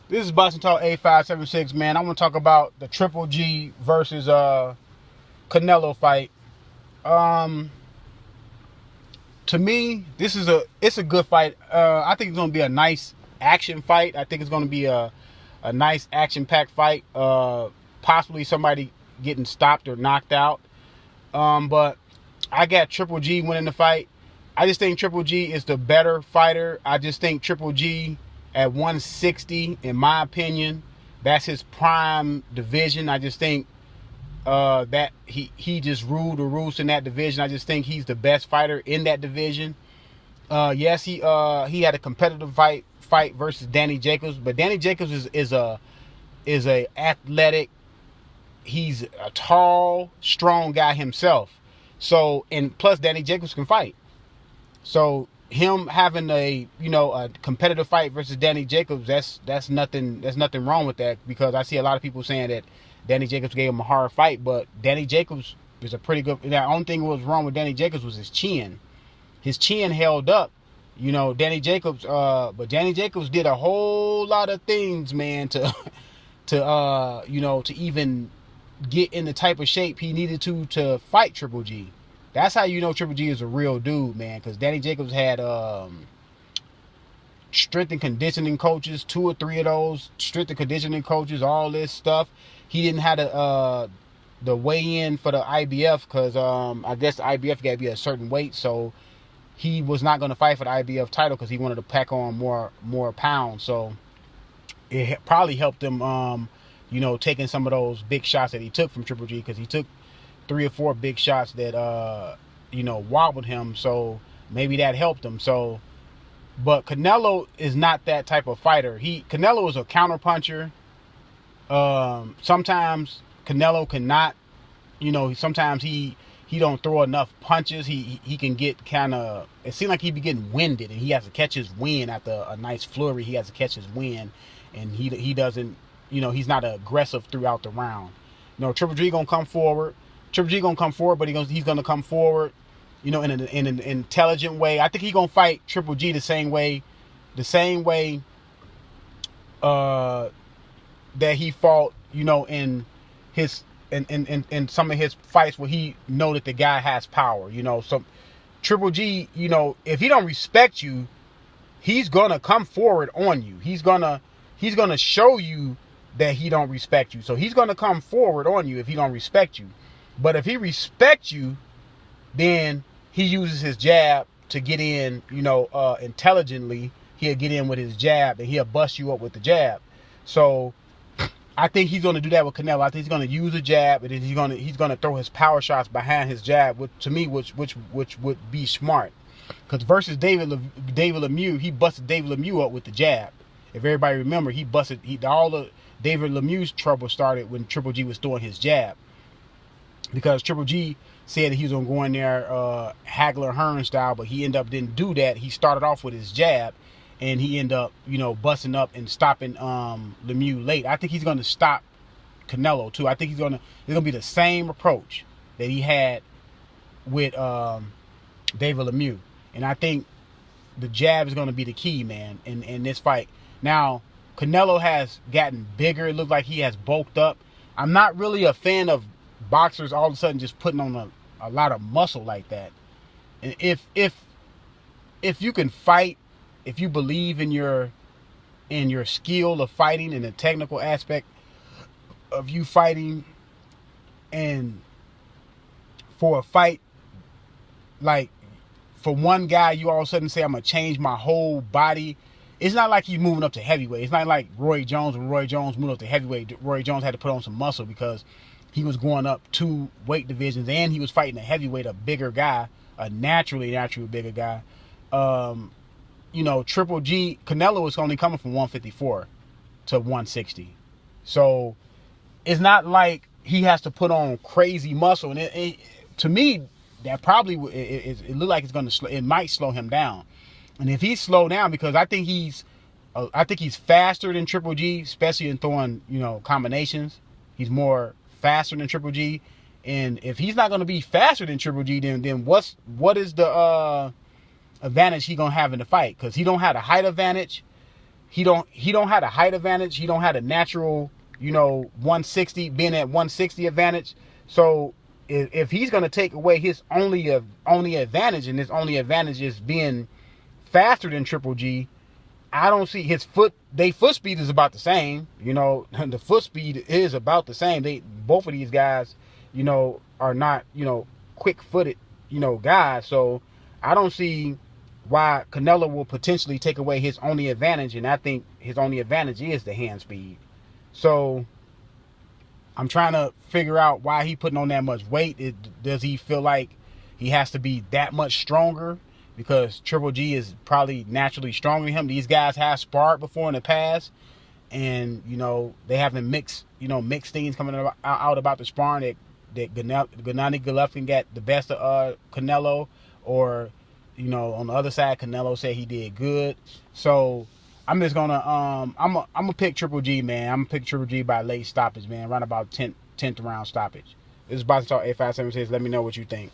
This is Boston Talk 8576, man. I want to talk about the Triple G versus Canelo fight. Um, to me, it's a good fight. I think it's gonna be a nice action fight. I think it's gonna be a nice action packed fight. Possibly somebody getting stopped or knocked out. But I got Triple G winning the fight. I just think Triple G is the better fighter. I just think Triple G at 160, in my opinion, that's his prime division. I just think that he just ruled the roost in that division. I just think he's the best fighter in that division. Yes, he had a competitive fight versus Danny Jacobs, but Danny Jacobs is a athletic. He's a tall, strong guy himself. So, and plus Danny Jacobs can fight. So him having a competitive fight versus Danny Jacobs, that's nothing wrong with that, because I see a lot of people saying that Danny Jacobs gave him a hard fight, but Danny Jacobs is a pretty good. The only thing that was wrong with Danny Jacobs was his chin. His chin held up. Danny Jacobs, but Danny Jacobs did a whole lot of things, man, to even get in the type of shape he needed to fight Triple G. That's how you know Triple G is a real dude, man, because Danny Jacobs had strength and conditioning coaches, 2 or 3 of those strength and conditioning coaches, all this stuff. He didn't have the weigh-in for the IBF because I guess the IBF got to be a certain weight, so he was not going to fight for the IBF title because he wanted to pack on more pounds. So it probably helped him, taking some of those big shots that he took from Triple G, because he took 3 or 4 big shots that wobbled him. So maybe that helped him. So, but Canelo is not that type of fighter. Canelo is a counter puncher. Sometimes Canelo cannot, sometimes he don't throw enough punches. He can get kind of, it seems like he be getting winded, and he has to catch his wind after a nice flurry. He has to catch his wind, and he doesn't, he's not aggressive throughout the round. Triple G gonna come forward. Triple G gonna come forward, but he's gonna come forward, in an intelligent way. I think he's gonna fight Triple G the same way that he fought, in his in some of his fights where he know that the guy has power. So Triple G, if he don't respect you, he's gonna come forward on you. He's gonna show you that he don't respect you. So he's gonna come forward on you if he don't respect you. But if he respects you, then he uses his jab to get in, intelligently. He'll get in with his jab, and he'll bust you up with the jab. So I think he's going to do that with Canelo. I think he's going to use a jab, and then he's going to throw his power shots behind his jab, which would be smart. Because versus David Lemieux, he busted David Lemieux up with the jab. If everybody remember, all the David Lemieux's trouble started when Triple G was throwing his jab. Because Triple G said that he was going to go in there Hagler Hearn style, but he ended up didn't do that. He started off with his jab, and he ended up, busting up and stopping Lemieux late. I think he's going to stop Canelo too. I think it's going to be the same approach that he had with David Lemieux. And I think the jab is going to be the key, man, in this fight. Now, Canelo has gotten bigger. It looks like he has bulked up. I'm not really a fan of boxers all of a sudden just putting on a lot of muscle like that. And if you can fight, if you believe in your skill of fighting and the technical aspect of you fighting, and for a fight, like for one guy, you all of a sudden say, I'm going to change my whole body. It's not like he's moving up to heavyweight. It's not like Roy Jones. When Roy Jones moved up to heavyweight, Roy Jones had to put on some muscle because he was going up 2 weight divisions, and he was fighting a heavyweight, a bigger guy, a naturally bigger guy. Triple G, Canelo is only coming from 154 to 160. So it's not like he has to put on crazy muscle. And to me, that probably it look like it's going to it might slow him down. And if he's slowed down, because I think he's faster than Triple G, especially in throwing, combinations. He's more faster than Triple G. And if he's not going to be faster than Triple G, then what is the advantage he gonna have in the fight? Because he don't have a height advantage. he don't have a height advantage. He don't have a natural, 160, being at 160 advantage. So if he's gonna take away his only advantage, and his only advantage is being faster than Triple G, I don't see his foot speed is about the same. The foot speed is about the same. Both of these guys, are not, quick-footed, guys. So I don't see why Canelo will potentially take away his only advantage, and I think his only advantage is the hand speed. So I'm trying to figure out why he putting on that much weight. Does he feel like he has to be that much stronger? Because Triple G is probably naturally stronger than him. These guys have sparred before in the past, and they haven't mixed things coming out about the sparring that Gannady Golovkin got the best of Canelo, or on the other side Canelo said he did good. So I'm just gonna I'm gonna pick Triple G, man. I'm gonna pick Triple G by late stoppage, man. Around about 10th round stoppage. This is Boxing Talk 857. Let me know what you think.